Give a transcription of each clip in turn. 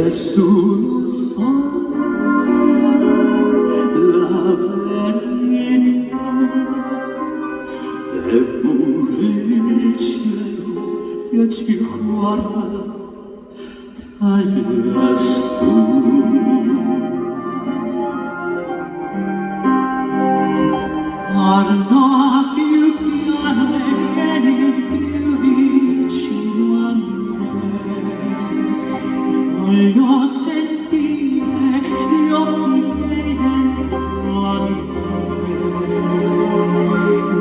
Nessuno sa la verità, eppure il cielo che ci guarda da lassù. Parla più piano e vieni più vicino a me. Voglio sentire gli occhi miei dentro di te.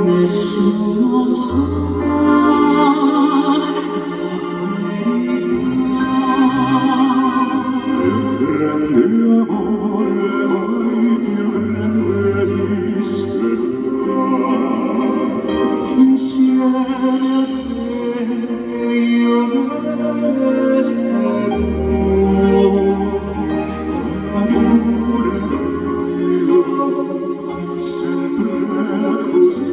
Nessuno sa la verità. Più grande amore, mai più grande esisterà. Insieme a te io resterò. Amore mio, sempre così.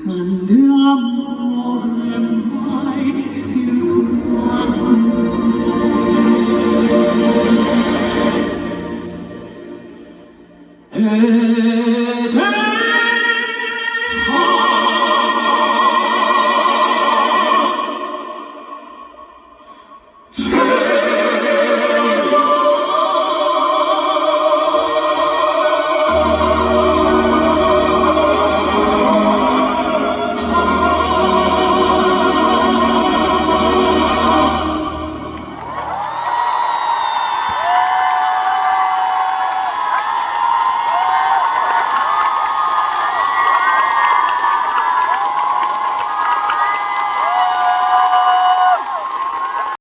Grande amore mai più grande.